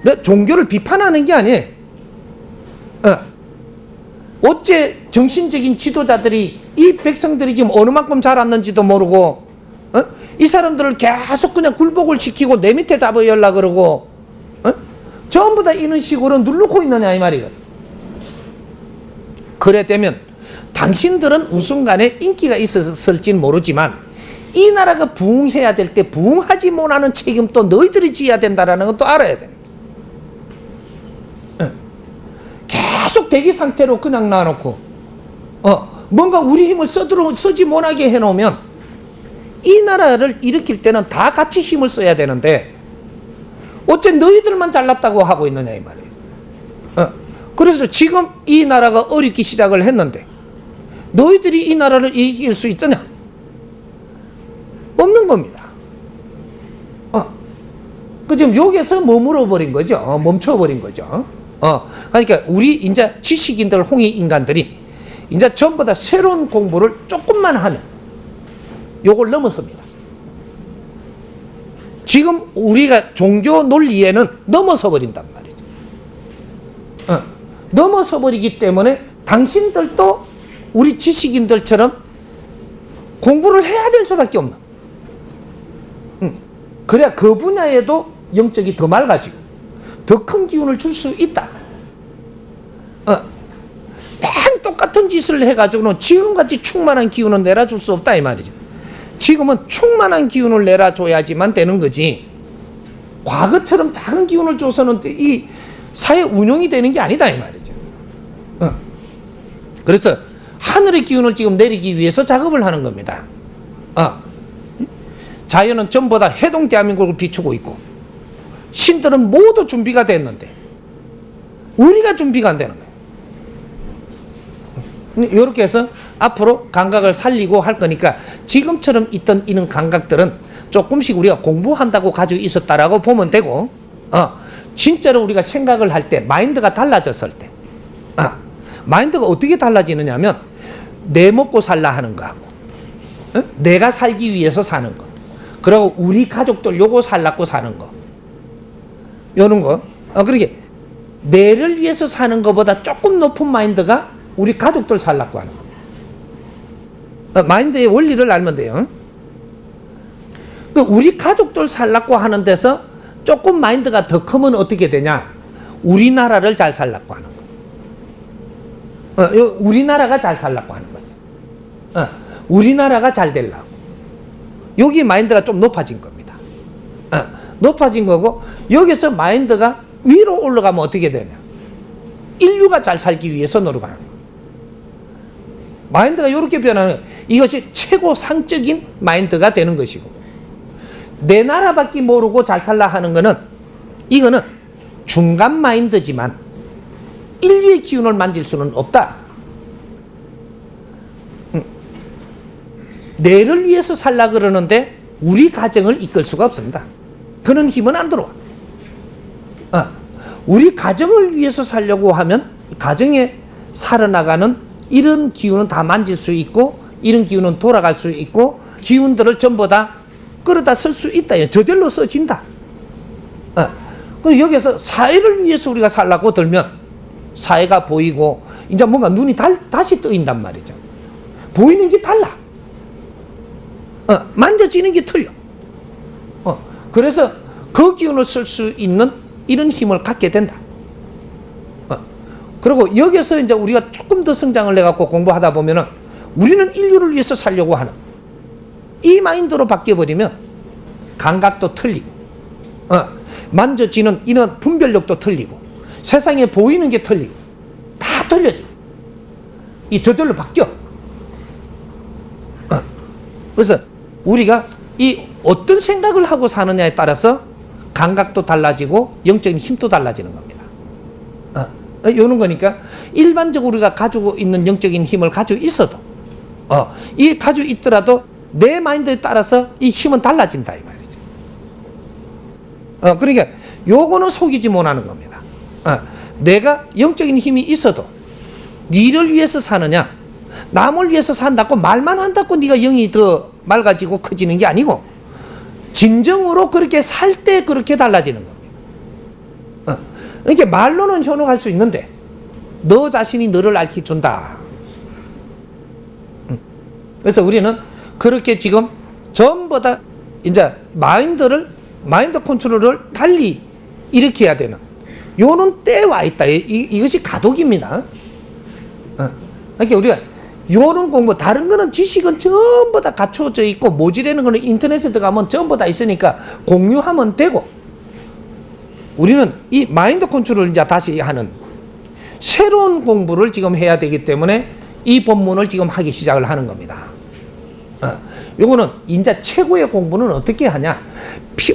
내 종교를 비판하는 게 아니에요. 어째 정신적인 지도자들이 이 백성들이 지금 어느 만큼 자랐는지도 모르고 이 사람들을 계속 그냥 굴복을 시키고 내 밑에 잡아열라 그러고 전부 다 이런 식으로 누르고 있느냐 이 말이거든. 그래 되면 당신들은 우순간에 인기가 있었을진 모르지만 이 나라가 부흥해야 될 때 부흥하지 못하는 책임도 너희들이 져야 된다는 것도 알아야 돼. 계속 대기 상태로 그냥 놔놓고 뭔가 우리 힘을 쓰지 못하게 해놓으면 이 나라를 일으킬 때는 다 같이 힘을 써야 되는데 어째 너희들만 잘났다고 하고 있느냐 이 말이에요. 그래서 지금 이 나라가 어렵기 시작을 했는데 너희들이 이 나라를 이길 수 있더냐? 없는 겁니다. 그 지금 여기서 머물어 버린 거죠. 멈춰 버린 거죠. 그러니까 우리 이제 지식인들, 홍익 인간들이 이제 전부 다 새로운 공부를 조금만 하면 요걸 넘어섭니다. 지금 우리가 종교 논리에는 넘어서 버린단 말이죠. 넘어서 버리기 때문에 당신들도 우리 지식인들처럼 공부를 해야 될 수밖에 없나. 그래야 그 분야에도 영적이 더 맑아지고 더 큰 기운을 줄 수 있다. 맨 똑같은 짓을 해가지고는 지금같이 충만한 기운은 내려줄 수 없다 이 말이죠. 지금은 충만한 기운을 내려줘야지만 되는 거지 과거처럼 작은 기운을 줘서는 이 사회 운영이 되는 게 아니다 이 말이죠. 그래서 하늘의 기운을 지금 내리기 위해서 작업을 하는 겁니다. 자연은 전부 다 해동 대한민국을 비추고 있고 신들은 모두 준비가 됐는데 우리가 준비가 안 되는 거예요. 이렇게 해서 앞으로 감각을 살리고 할 거니까 지금처럼 있던 이런 감각들은 조금씩 우리가 공부한다고 가지고 있었다라고 보면 되고 진짜로 우리가 생각을 할 때 마인드가 달라졌을 때 마인드가 어떻게 달라지느냐면 내 먹고 살라 하는 거하고 내가 살기 위해서 사는 거 그리고 우리 가족들 요거 살라고 사는 거 요런 거 그러게 내를 위해서 사는 것보다 조금 높은 마인드가 우리 가족들 살라고 하는 거 마인드의 원리를 알면 돼요. 우리 가족들 살라고 하는 데서 조금 마인드가 더 크면 어떻게 되냐 우리나라를 잘 살라고 하는 거 우리나라가 잘 살라고 하는 거죠. 우리나라가 잘 되려고 여기 마인드가 좀 높아진 겁니다. 높아진 거고 여기서 마인드가 위로 올라가면 어떻게 되냐 인류가 잘 살기 위해서 노력하는 거예요. 마인드가 이렇게 변하는 이것이 최고상적인 마인드가 되는 것이고 내 나라밖에 모르고 잘 살라 하는 거는 이거는 중간 마인드지만 인류의 기운을 만질 수는 없다. 내를 위해서 살라 그러는데 우리 가정을 이끌 수가 없습니다. 그런 힘은 안 들어와. 우리 가정을 위해서 살려고 하면 가정에 살아나가는 이런 기운은 다 만질 수 있고 이런 기운은 돌아갈 수 있고 기운들을 전부 다 끌어다 쓸 수 있다. 저절로 써진다. 여기서 사회를 위해서 우리가 살라고 들면 사회가 보이고 이제 뭔가 눈이 다시 뜨인단 말이죠. 보이는 게 달라. 만져지는 게 틀려. 그래서 그 기운을 쓸 수 있는 이런 힘을 갖게 된다. 그리고 여기서 이제 우리가 조금 더 성장을 해갖고 공부하다 보면은 우리는 인류를 위해서 살려고 하는 이 마인드로 바뀌어버리면 감각도 틀리고, 만져지는 이런 분별력도 틀리고, 세상에 보이는 게 틀리고, 다 틀려져. 이 저절로 바뀌어. 그래서 우리가 이 어떤 생각을 하고 사느냐에 따라서 감각도 달라지고 영적인 힘도 달라지는 겁니다. 이런 거니까 일반적으로 우리가 가지고 있는 영적인 힘을 가지고 있어도 이 가지고 있더라도 내 마인드에 따라서 이 힘은 달라진다 이 말이죠. 그러니까 요거는 속이지 못하는 겁니다. 내가 영적인 힘이 있어도 니를 위해서 사느냐 남을 위해서 산다고 말만 한다고 네가 영이 더 맑아지고 커지는 게 아니고 진정으로 그렇게 살 때 그렇게 달라지는 겁니다. 이게 말로는 현혹할 수 있는데 너 자신이 너를 알려준다. 그래서 우리는 그렇게 지금 전부 다 이제 마인드 컨트롤을 달리 일으켜야 되는 요런 때에 와 있다. 이것이 가독입니다. 그러니까 우리가 요런 공부, 다른 거는 지식은 전부 다 갖춰져 있고 모지되는 거는 인터넷에 들어가면 전부 다 있으니까 공유하면 되고, 우리는 이 마인드 컨트롤을 이제 다시 하는 새로운 공부를 지금 해야 되기 때문에 이 본문을 지금 하기 시작을 하는 겁니다. 요거는 이제 최고의 공부는 어떻게 하냐?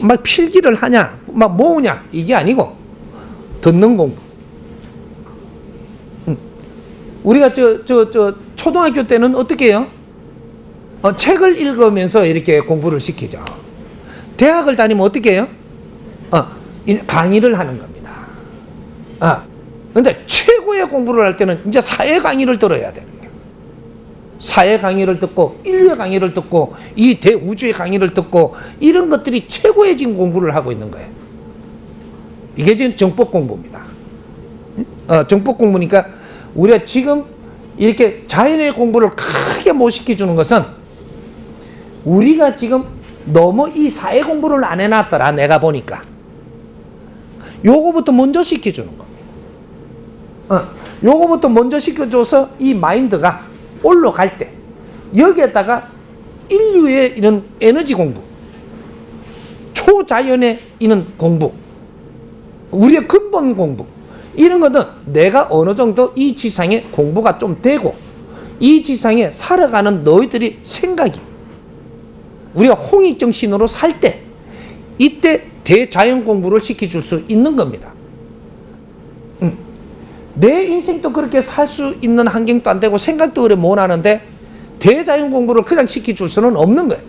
막 필기를 하냐? 막 모으냐? 이게 아니고 듣는 공부. 우리가 초등학교 때는 어떻게 해요? 책을 읽으면서 이렇게 공부를 시키죠. 대학을 다니면 어떻게 해요? 강의를 하는 겁니다. 근데 최고의 공부를 할 때는 이제 사회 강의를 들어야 되는 거예요. 사회 강의를 듣고, 인류의 강의를 듣고, 이 대우주의 강의를 듣고, 이런 것들이 최고의 지금 공부를 하고 있는 거예요. 이게 지금 정법 공부입니다. 정법 공부니까 우리가 지금 이렇게 자연의 공부를 크게 못 시켜주는 것은 우리가 지금 너무 이 사회 공부를 안 해놨더라, 내가 보니까. 요거부터 먼저 시켜주는 겁니다. 요거부터 먼저 시켜줘서 이 마인드가 올라갈 때 여기에다가 인류의 이런 에너지 공부, 초자연의 이런 공부, 우리의 근본 공부, 이런 것은 내가 어느 정도 이 지상에 공부가 좀 되고 이 지상에 살아가는 너희들이 생각이 우리가 홍익정신으로 살 때 이때 대자연 공부를 시켜줄 수 있는 겁니다. 내 인생도 그렇게 살 수 있는 환경도 안 되고 생각도 그래 못 하는데 대자연 공부를 그냥 시켜줄 수는 없는 거예요.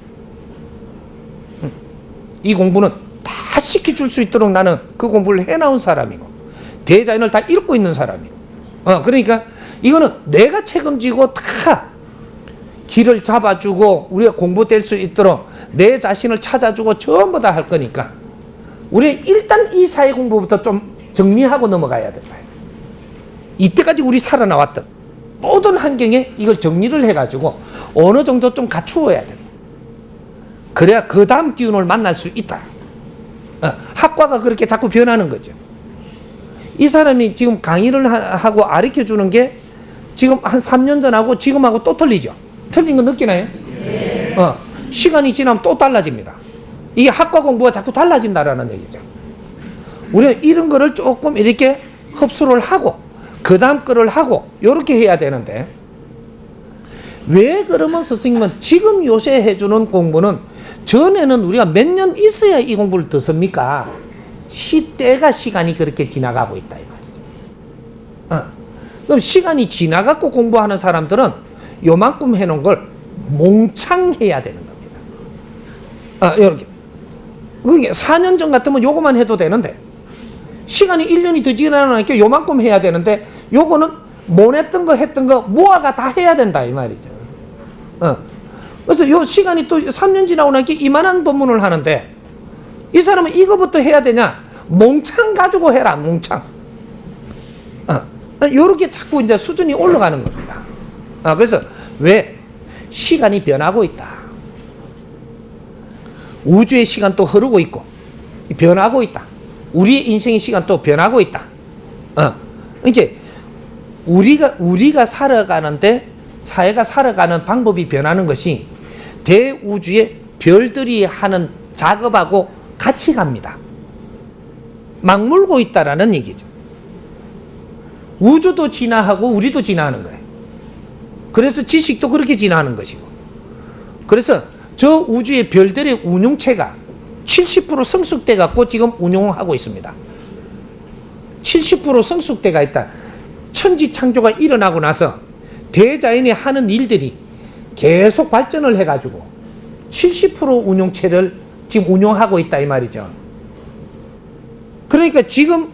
이 공부는 다 시켜줄 수 있도록 나는 그 공부를 해나온 사람이고 대자연을 다 읽고 있는 사람이고, 그러니까 이거는 내가 책임지고 다 길을 잡아주고 우리가 공부될 수 있도록 내 자신을 찾아주고 전부 다 할 거니까 우리 일단 이 사회 공부부터 좀 정리하고 넘어가야 된다. 이때까지 우리 살아나왔던 모든 환경에 이걸 정리를 해가지고 어느 정도 좀 갖추어야 된다. 그래야 그 다음 기운을 만날 수 있다. 학과가 그렇게 자꾸 변하는 거죠. 이 사람이 지금 강의를 하고 가르쳐 주는 게 지금 한 3년 전하고 지금하고 또 틀리죠. 틀린 거 느끼나요? 네. 시간이 지나면 또 달라집니다. 이게 학과 공부가 자꾸 달라진다라는 얘기죠. 우리는 이런 거를 조금 이렇게 흡수를 하고 그 다음 거를 하고 이렇게 해야 되는데, 왜 그러면 선생님은 지금 요새 해주는 공부는 전에는 우리가 몇 년 있어야 이 공부를 듣습니까? 시대가 시간이 그렇게 지나가고 있다 이 말이죠. 그럼 시간이 지나가고 공부하는 사람들은 요만큼 해놓은 걸 몽창해야 되는 겁니다. 이렇게. 그게 4년 전 같으면 요거만 해도 되는데 시간이 1년이 더 지나니까 요만큼 해야 되는데 요거는 못 했던 거 모아가 다 해야 된다 이 말이죠. 그래서 요 시간이 또 3년 지나고 나니까 이만한 법문을 하는데 이 사람은 이거부터 해야 되냐? 몽창 가지고 해라, 몽창. 요렇게 자꾸 이제 수준이 올라가는 겁니다. 그래서 왜? 시간이 변하고 있다. 우주의 시간 또 흐르고 있고, 변하고 있다. 우리의 인생의 시간 또 변하고 있다. 이게 우리가 살아가는데, 사회가 살아가는 방법이 변하는 것이 대우주의 별들이 하는 작업하고 같이 갑니다. 맞물고 있다라는 얘기죠. 우주도 진화하고 우리도 진화하는 거예요. 그래서 지식도 그렇게 진화하는 것이고, 그래서 저 우주의 별들의 운용체가 70% 성숙돼 갖고 지금 운용하고 있습니다. 70% 성숙돼가 있다. 천지 창조가 일어나고 나서 대자연이 하는 일들이 계속 발전을 해가지고 70% 운용체를 지금 운용하고 있다 이 말이죠. 그러니까 지금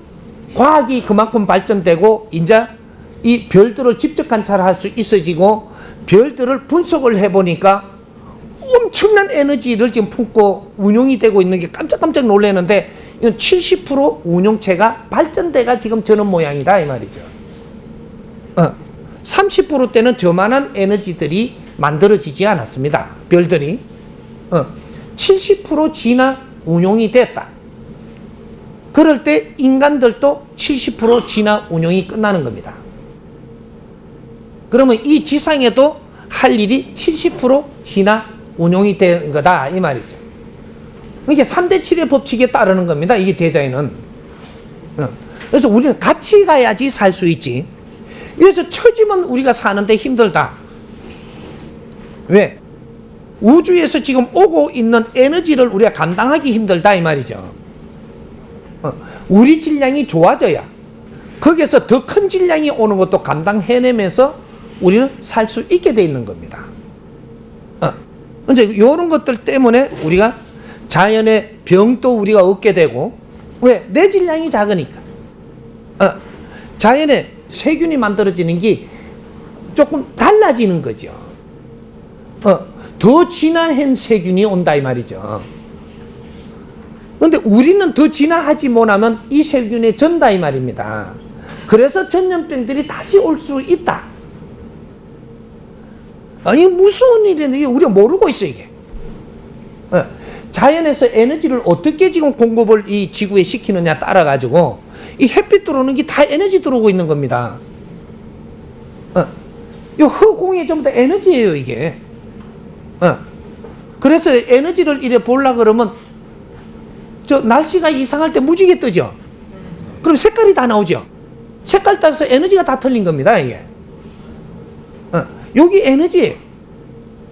과학이 그만큼 발전되고 이제 이 별들을 직접 관찰할 수 있어지고 별들을 분석을 해보니까 엄청난 에너지를 지금 품고 운용이 되고 있는 게 깜짝깜짝 놀라는데 이건 70% 운용체가 발전대가 지금 저런 모양이다 이 말이죠. 30%대는 저만한 에너지들이 만들어지지 않았습니다. 별들이. 70% 진화 운용이 됐다. 그럴 때 인간들도 70% 진화 운용이 끝나는 겁니다. 그러면 이 지상에도 할 일이 70% 진화 운용이 된 거다 이 말이죠. 이게 3대 7의 법칙에 따르는 겁니다. 이게 대자연은. 그래서 우리는 같이 가야지 살 수 있지. 그래서 처지면 우리가 사는데 힘들다. 왜? 우주에서 지금 오고 있는 에너지를 우리가 감당하기 힘들다 이 말이죠. 우리 질량이 좋아져야 거기에서 더 큰 질량이 오는 것도 감당해내면서 우리는 살 수 있게 돼 있는 겁니다. 이제 이런 것들 때문에 우리가 자연의 병도 우리가 얻게 되고, 왜? 내 질량이 작으니까. 자연의 세균이 만들어지는 게 조금 달라지는 거죠. 더 진화한 세균이 온다 이 말이죠. 그런데 우리는 더 진화하지 못하면 이 세균에 전다 이 말입니다. 그래서 전염병들이 다시 올 수 있다. 아니 무서운 일인데 우리가 모르고 있어 이게. 자연에서 에너지를 어떻게 지금 공급을 이 지구에 시키느냐 따라 가지고 이 햇빛 들어오는 게 다 에너지 들어오고 있는 겁니다. 이 허공이 전부 다 에너지예요 이게. 그래서 에너지를 이래 보려 그러면 저 날씨가 이상할 때 무지개 뜨죠. 그럼 색깔이 다 나오죠. 색깔 따라서 에너지가 다 틀린 겁니다 이게. 여기 에너지예요.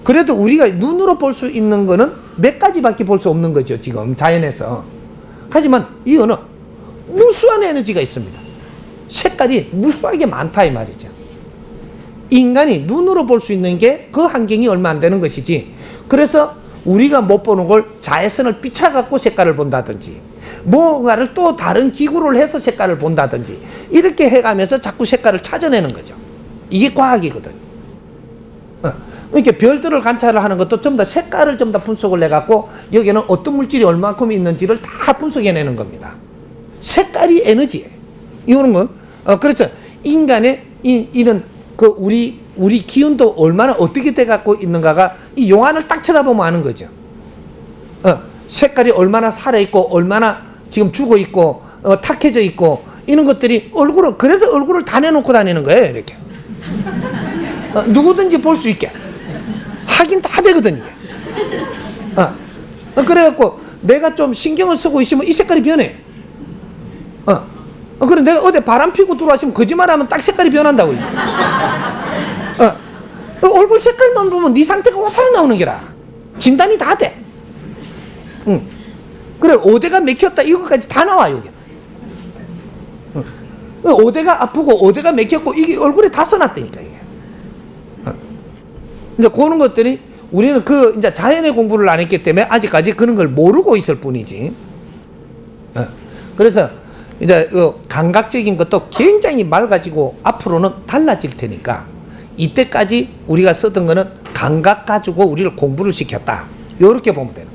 그래도 우리가 눈으로 볼 수 있는 거는 몇 가지밖에 볼 수 없는 거죠 지금 자연에서. 하지만 이거는 무수한 에너지가 있습니다. 색깔이 무수하게 많다 이 말이죠. 인간이 눈으로 볼 수 있는 게 그 환경이 얼마 안 되는 것이지. 그래서 우리가 못 보는 걸 자외선을 비춰갖고 색깔을 본다든지 뭔가를 또 다른 기구를 해서 색깔을 본다든지 이렇게 해가면서 자꾸 색깔을 찾아내는 거죠. 이게 과학이거든. 이렇게 별들을 관찰을 하는 것도 전부 다 색깔을 전부 다 분석을 해갖고 여기는 어떤 물질이 얼마큼 있는지를 다 분석해내는 겁니다. 색깔이 에너지예요. 이거는 건 그래서 인간의 이런 그 우리 기운도 얼마나 어떻게 돼갖고 있는가가 이 용안을 딱 쳐다보면 아는 거죠. 색깔이 얼마나 살아있고 얼마나 지금 죽어있고 탁해져 있고 이런 것들이 얼굴을 그래서 얼굴을 다 내놓고 다니는 거예요 이렇게. 누구든지 볼 수 있게 확인 다 되거든요. 그래갖고 내가 좀 신경을 쓰고 있으면 이 색깔이 변해. 그래 내가 어디 바람 피고 들어왔으면 거짓말하면 딱 색깔이 변한다고. 얼굴 색깔만 보면 네 상태가 어디서 나오는 게라. 진단이 다 돼. 그래 어디가 맥혔다 이거까지 다 나와 여기. 어디가 아프고 어디가 맥혔고 이게 얼굴에 다 써놨다니까 이게. 이제 그런 것들이 우리는 그 이제 자연의 공부를 안 했기 때문에 아직까지 그런 걸 모르고 있을 뿐이지. 그래서 이제 감각적인 것도 굉장히 맑아지고 앞으로는 달라질 테니까 이때까지 우리가 쓰던 거는 감각 가지고 우리를 공부를 시켰다. 이렇게 보면 되는 거예요.